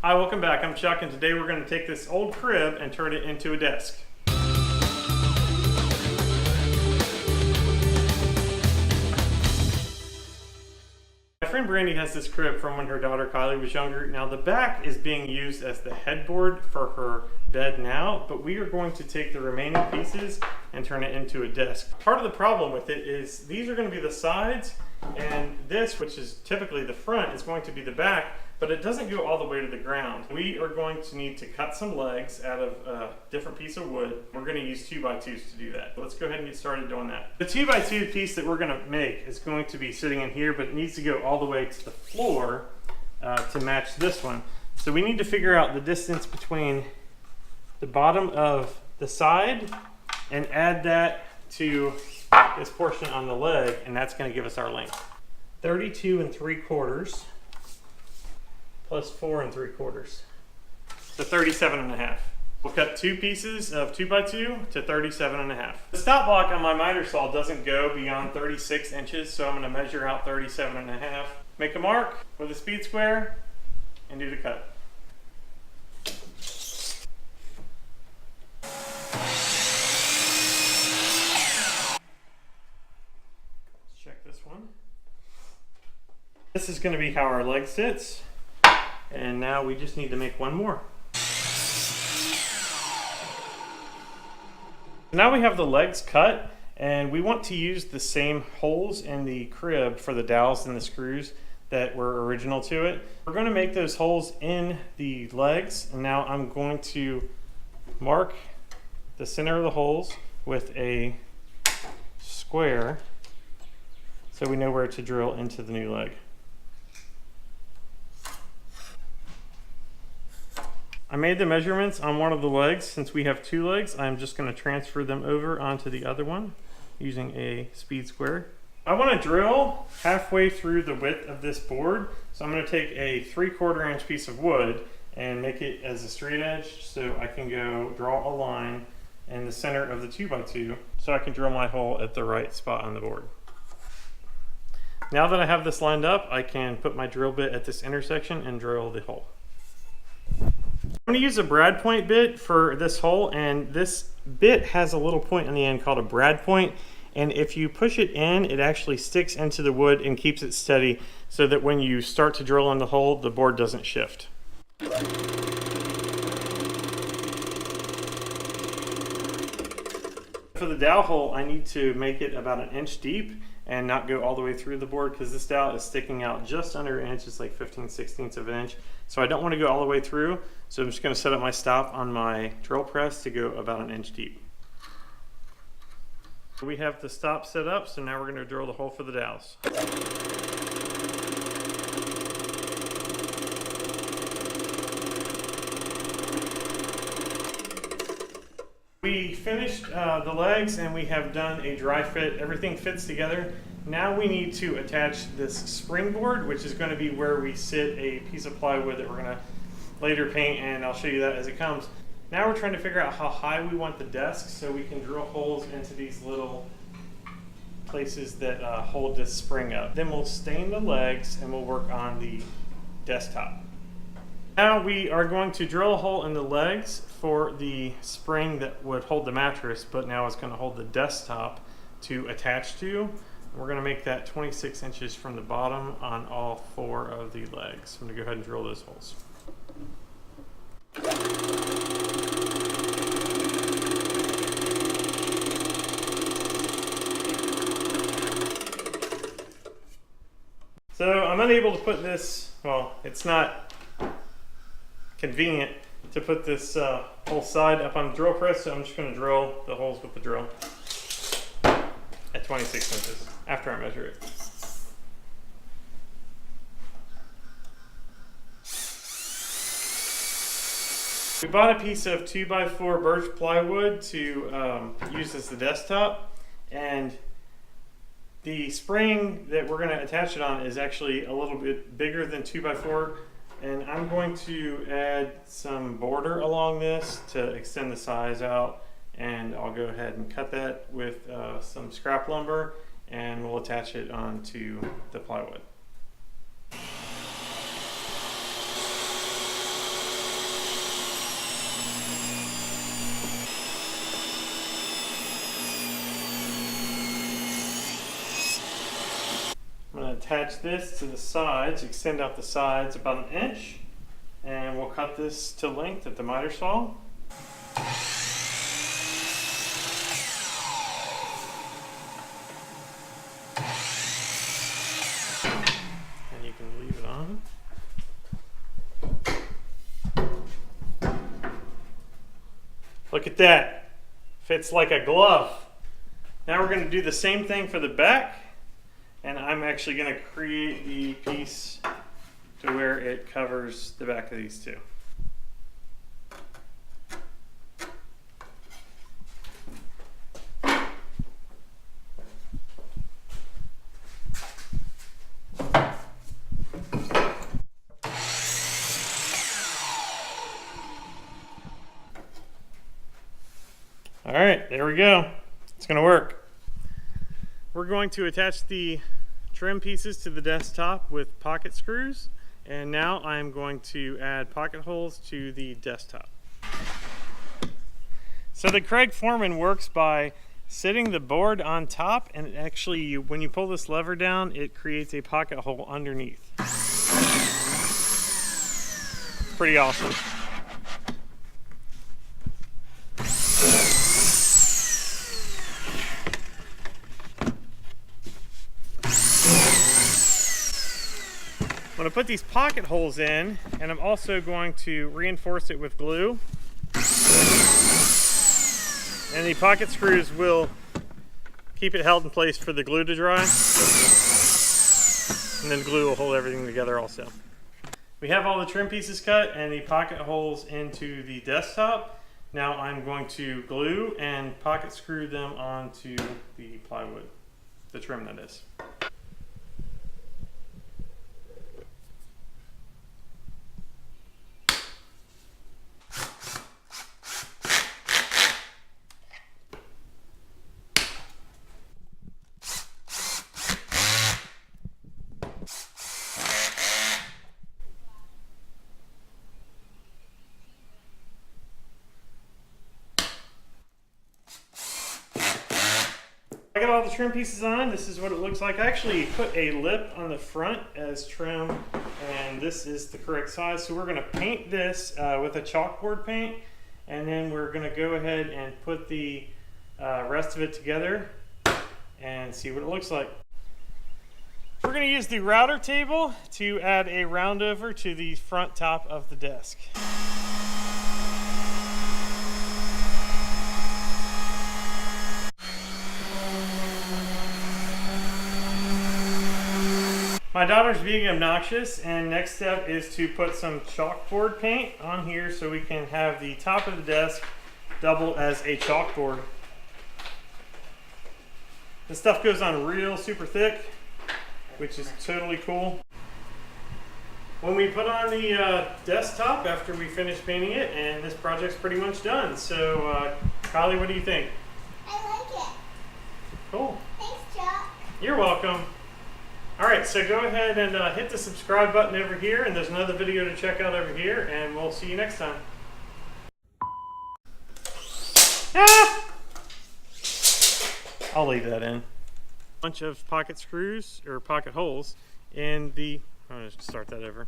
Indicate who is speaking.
Speaker 1: Hi, welcome back. I'm Chuck, and today we're going to take this old crib and turn it into a desk. My friend Brandy has this crib from when her daughter Kylie was younger. Now the back is being used as the headboard for her bed now, but we are going to take the remaining pieces and turn it into a desk. Part of the problem with it is these are going to be the sides, and this, which is typically the front, is going to be the back, but it doesn't go all the way to the ground. We are going to need to cut some legs out of a different piece of wood. We're going to use 2x2s to do that. Let's go ahead and get started doing that. The 2x2 piece that we're going to make is going to be sitting in here, but it needs to go all the way to the floor to match this one. So we need to figure out the distance between the bottom of the side and add that to this portion on the leg, and that's going to give us our length. 32 3/4 plus 4 3/4. So 37.5. We'll cut two pieces of 2x2 to 37.5. The stop block on my miter saw doesn't go beyond 36 inches, so I'm going to measure out 37.5. Make a mark with a speed square and do the cut. Let's check this one. This is going to be how our leg sits. And now we just need to make one more. Now we have the legs cut, and we want to use the same holes in the crib for the dowels and the screws that were original to it. We're going to make those holes in the legs, and now I'm going to mark the center of the holes with a square so we know where to drill into the new leg. I made the measurements on one of the legs. Since we have two legs, I'm just going to transfer them over onto the other one using a speed square. I want to drill halfway through the width of this board, so I'm going to take a 3/4 inch piece of wood and make it as a straight edge so I can go draw a line in the center of the 2x2 so I can drill my hole at the right spot on the board. Now that I have this lined up, I can put my drill bit at this intersection and drill the hole. I'm going to use a brad point bit for this hole, and this bit has a little point on the end called a brad point, and if you push it in, it actually sticks into the wood and keeps it steady so that when you start to drill in the hole, the board doesn't shift. For the dowel hole, I need to make it about 1 inch deep and not go all the way through the board because this dowel is sticking out just under 1 inch. It's like 15/16 of an inch. So I don't want to go all the way through. So I'm just going to set up my stop on my drill press to go about 1 inch deep. We have the stop set up, so now we're going to drill the hole for the dowels. We finished the legs and we have done a dry fit. Everything fits together. Now we need to attach this springboard, which is going to be where we sit a piece of plywood that we're going to later paint, and I'll show you that as it comes. Now we're trying to figure out how high we want the desk so we can drill holes into these little places that hold this spring up. Then we'll stain the legs and we'll work on the desktop. Now we are going to drill a hole in the legs for the spring that would hold the mattress, but now it's going to hold the desktop to attach to. We're going to make that 26 inches from the bottom on all 4 of the legs. I'm going to go ahead and drill those holes. So I'm unable to put this, well, it's not convenient to put this whole side up on the drill press, so I'm just going to drill the holes with the drill at 26 inches after I measure it. We bought a piece of 2x4 birch plywood to use as the desktop, and the spring that we're going to attach it on is actually a little bit bigger than 2x4, and I'm going to add some border along this to extend the size out, and I'll go ahead and cut that with some scrap lumber, and we'll attach it onto the plywood. attach this to the sides, extend out the sides about an inch, and we'll cut this to length at the miter saw. And you can leave it on. Look at that. Fits like a glove. Now we're going to do the same thing for the back, and I'm actually going to create the piece to where it covers the back of these two. All right, there we go. It's going to work. We're going to attach the trim pieces to the desktop with pocket screws, and now I'm going to add pocket holes to the desktop. So the Craig Foreman works by sitting the board on top, and actually when you pull this lever down, it creates a pocket hole underneath. Pretty awesome. I'm going to put these pocket holes in, and I'm also going to reinforce it with glue. And the pocket screws will keep it held in place for the glue to dry. And then glue will hold everything together also. We have all the trim pieces cut and the pocket holes into the desktop. Now I'm going to glue and pocket screw them onto the plywood, the trim that is. I got all the trim pieces on. This is what it looks like. I actually put a lip on the front as trim, and this is the correct size. So we're going to paint this with a chalkboard paint, and then we're going to go ahead and put the rest of it together and see what it looks like. We're going to use the router table to add a roundover to the front top of the desk. My daughter's being obnoxious, and next step is to put some chalkboard paint on here so we can have the top of the desk double as a chalkboard. This stuff goes on real super thick, which is totally cool. When we put on the desktop after we finish painting it, and this project's pretty much done. So, Kylie, what do you think?
Speaker 2: I like it.
Speaker 1: Cool.
Speaker 2: Thanks, Chuck.
Speaker 1: You're welcome. Alright, so go ahead and hit the subscribe button over here, and there's another video to check out over here, and we'll see you next time. Ah! I'll leave that in. Bunch of pocket screws, or pocket holes, in the... I'm going to start that over.